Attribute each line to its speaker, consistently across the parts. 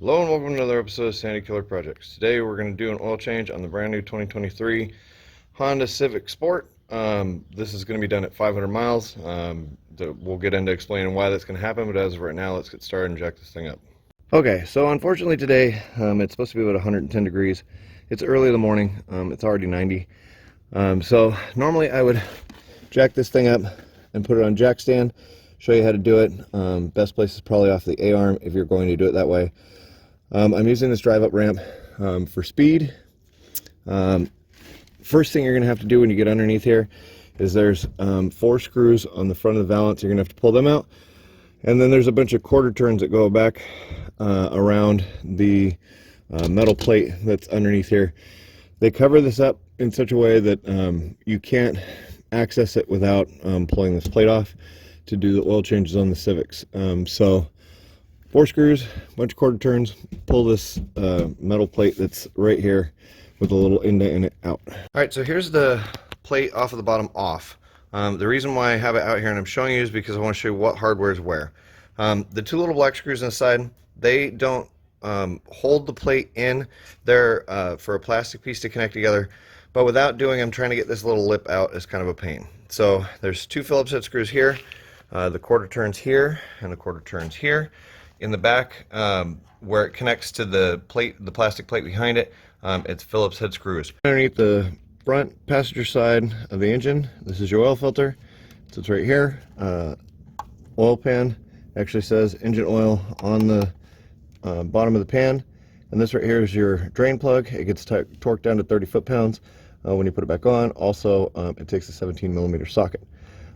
Speaker 1: Hello and welcome to another episode of Sandy Killer Projects. Today we're going to do an oil change on the brand new 2023 Honda Civic Sport. This is going to be done at 500 miles. We'll get into explaining why that's going to happen, but as of right now, let's get started and jack this thing up. Okay, so unfortunately today, it's supposed to be about 110 degrees. It's early in the morning. It's already 90. So normally I would jack this thing up and put it on jack stand, show you how to do it. Best place is probably off the A-arm if you're going to do it that way. I'm using this drive up ramp for speed. First thing you're going to have to do when you get underneath here is there's 4 screws on the front of the valance. You're going to have to pull them out. And then there's a bunch of quarter turns that go back around the metal plate that's underneath here. They cover this up in such a way that you can't access it without pulling this plate off to do the oil changes on the Civics. So 4 screws, a bunch of quarter turns, pull this metal plate that's right here with a little indent in it out. All right, so here's the plate off of the bottom off. The reason why I have it out here and I'm showing you is because I want to show you what hardware is where. The 2 little black screws on the side, they don't hold the plate in. They're for a plastic piece to connect together, but without doing them, trying to get this little lip out is kind of a pain. So there's 2 Phillips head screws here, the quarter turns here, and the quarter turns here. In the back, where it connects to the plate, the plastic plate behind it, it's Phillips head screws. Underneath the front passenger side of the engine, this is your oil filter. So it's right here. Oil pan actually says engine oil on the bottom of the pan. And this right here is your drain plug. It gets torqued down to 30 foot-pounds when you put it back on. Also, it takes a 17-millimeter socket.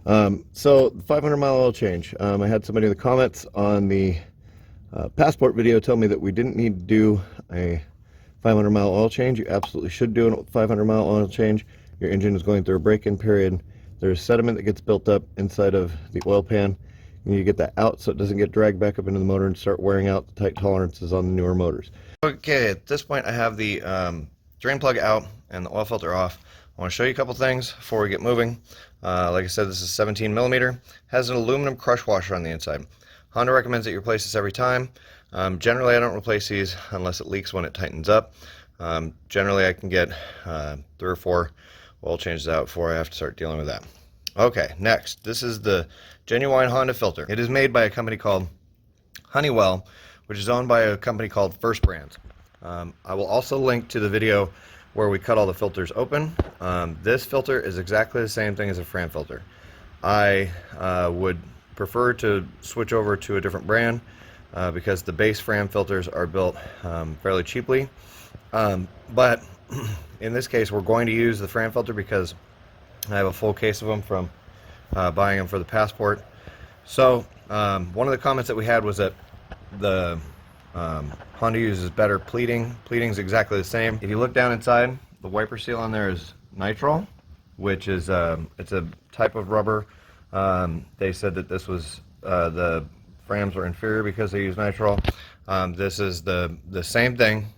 Speaker 1: So the 500-mile oil change. I had somebody in the comments on the Passport video tell me that we didn't need to do a 500-mile oil change. You absolutely should do a 500-mile oil change. Your engine is going through a break-in period. There's sediment that gets built up inside of the oil pan. You need to get that out so it doesn't get dragged back up into the motor and start wearing out the tight tolerances on the newer motors. Okay, at this point I have the drain plug out and the oil filter off. I want to show you a couple things before we get moving. Like I said, this is 17 millimeter. Has an aluminum crush washer on the inside. Honda recommends that you replace this every time. Generally, I don't replace these unless it leaks when it tightens up. Generally, I can get 3 or 4 oil changes out before I have to start dealing with that. Okay, next, this is the genuine Honda filter. It is made by a company called Honeywell, which is owned by a company called First Brands. I will also link to the video where we cut all the filters open. This filter is exactly the same thing as a Fram filter. I would prefer to switch over to a different brand because the base Fram filters are built fairly cheaply. But in this case, we're going to use the Fram filter because I have a full case of them from buying them for the Passport. So one of the comments that we had was that the Honda uses better pleating. Pleating is exactly the same. If you look down inside, the wiper seal on there is nitrile, which is it's a type of rubber. They said that this was the Frams were inferior because they use nitrile. This is the same thing,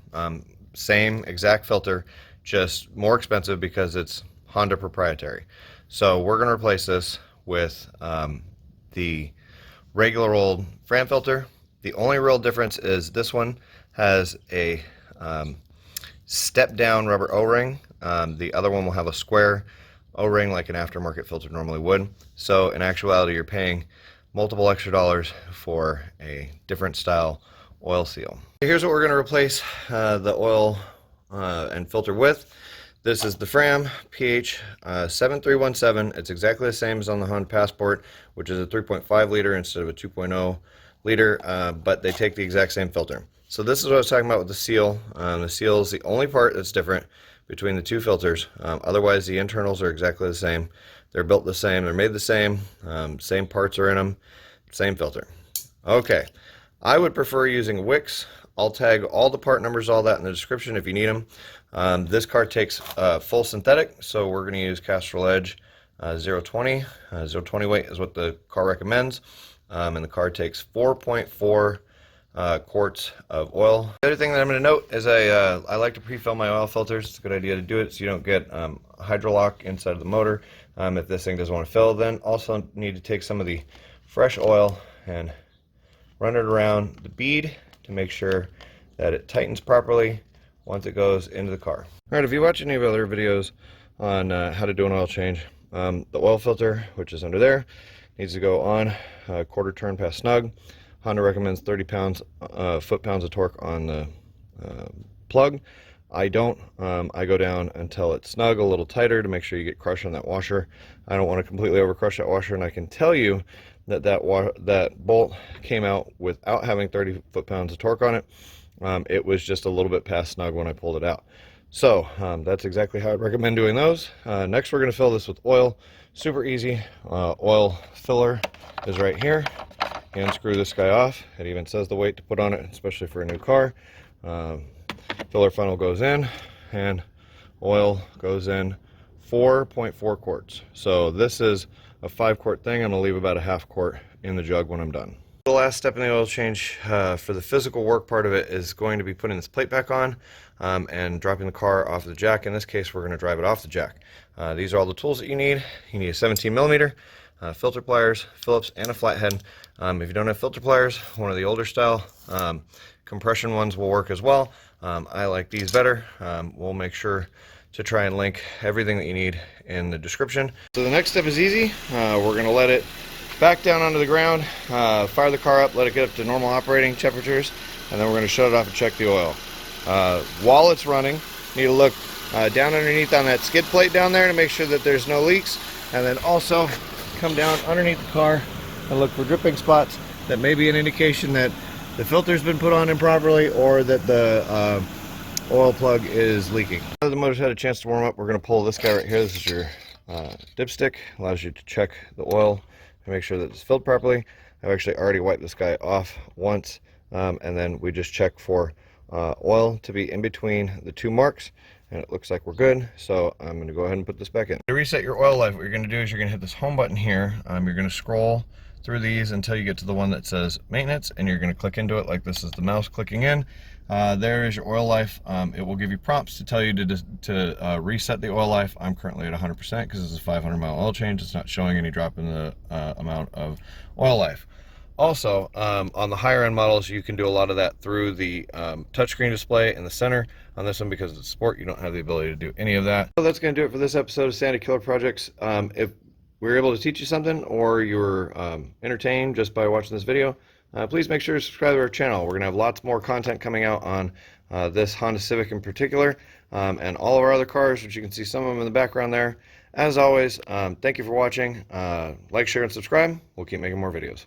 Speaker 1: same exact filter, just more expensive because it's Honda proprietary. So we're going to replace this with the regular old Fram filter. The only real difference is this one has a step down rubber O-ring. The other one will have a square O-ring like an aftermarket filter normally would. So in actuality, you're paying multiple extra dollars for a different style oil seal. Here's what we're going to replace the oil and filter with. This is the Fram PH 7317. It's exactly the same as on the Honda Passport, which is a 3.5 liter instead of a 2.0 liter, but they take the exact same filter. So this is what I was talking about with the seal. The seal is the only part that's different between the 2 filters. Otherwise, the internals are exactly the same. They're built the same. They're made the same. Same parts are in them. Same filter. Okay. I would prefer using Wix. I'll tag all the part numbers, all that in the description if you need them. This car takes full synthetic, so we're going to use Castrol Edge 020. 020 weight is what the car recommends. And the car takes 4.4 quarts of oil. The other thing that I'm going to note is I like to pre-fill my oil filters. It's a good idea to do it so you don't get hydrolock inside of the motor if this thing doesn't want to fill. Then also need to take some of the fresh oil and run it around the bead to make sure that it tightens properly once it goes into the car. All right, if you watch any of the other videos on how to do an oil change, the oil filter, which is under there, needs to go on a quarter turn past snug. Honda recommends 30 foot-pounds of torque on the plug. I don't. I go down until it's snug, a little tighter, to make sure you get crush on that washer. I don't want to completely over crush that washer, and I can tell you that that bolt came out without having 30 foot-pounds of torque on it. It was just a little bit past snug when I pulled it out. So that's exactly how I'd recommend doing those. Next, we're going to fill this with oil. Super easy. Oil filler is right here. And screw this guy off. It even says the weight to put on it, especially for a new car. Filler funnel goes in, and oil goes in 4.4 quarts. So this is a 5-quart thing. I'm going to leave about a half quart in the jug when I'm done. The last step in the oil change for the physical work part of it is going to be putting this plate back on and dropping the car off the jack. In this case, we're going to drive it off the jack. These are all the tools that you need. You need a 17mm, filter pliers, Phillips, and a flathead. If you don't have filter pliers, one of the older style compression ones will work as well. I like these better. We'll make sure to try and link everything that you need in the description. So the next step is easy. We're going to let it back down onto the ground, fire the car up, let it get up to normal operating temperatures, and then we're going to shut it off and check the oil. While it's running, you need to look down underneath on that skid plate down there to make sure that there's no leaks, and then also come down underneath the car and look for dripping spots that may be an indication that the filter's been put on improperly or that the oil plug is leaking. Now the motor's had a chance to warm up, we're going to pull this guy right here. This is your dipstick. Allows you to check the oil and make sure that it's filled properly. I've actually already wiped this guy off once, and then we just check for oil to be in between the two marks, and it looks like we're good. So I'm going to go ahead and put this back in. To reset your oil life, what you're going to do is you're going to hit this home button here. You're going to scroll through these until you get to the one that says maintenance, and you're going to click into it like this is the mouse clicking in. There is your oil life. It will give you prompts to tell you to reset the oil life. I'm currently at 100% because this is a 500-mile oil change. It's not showing any drop in the amount of oil life. Also, on the higher end models, you can do a lot of that through the touchscreen display in the center. On this one, because it's sport, you don't have the ability to do any of that. So that's going to do it for this episode of Sandy Killer Projects. If we were able to teach you something, or you were entertained just by watching this video, please make sure to subscribe to our channel. We're going to have lots more content coming out on this Honda Civic in particular, and all of our other cars, which you can see some of them in the background there. As always, thank you for watching. Like, share, and subscribe. We'll keep making more videos.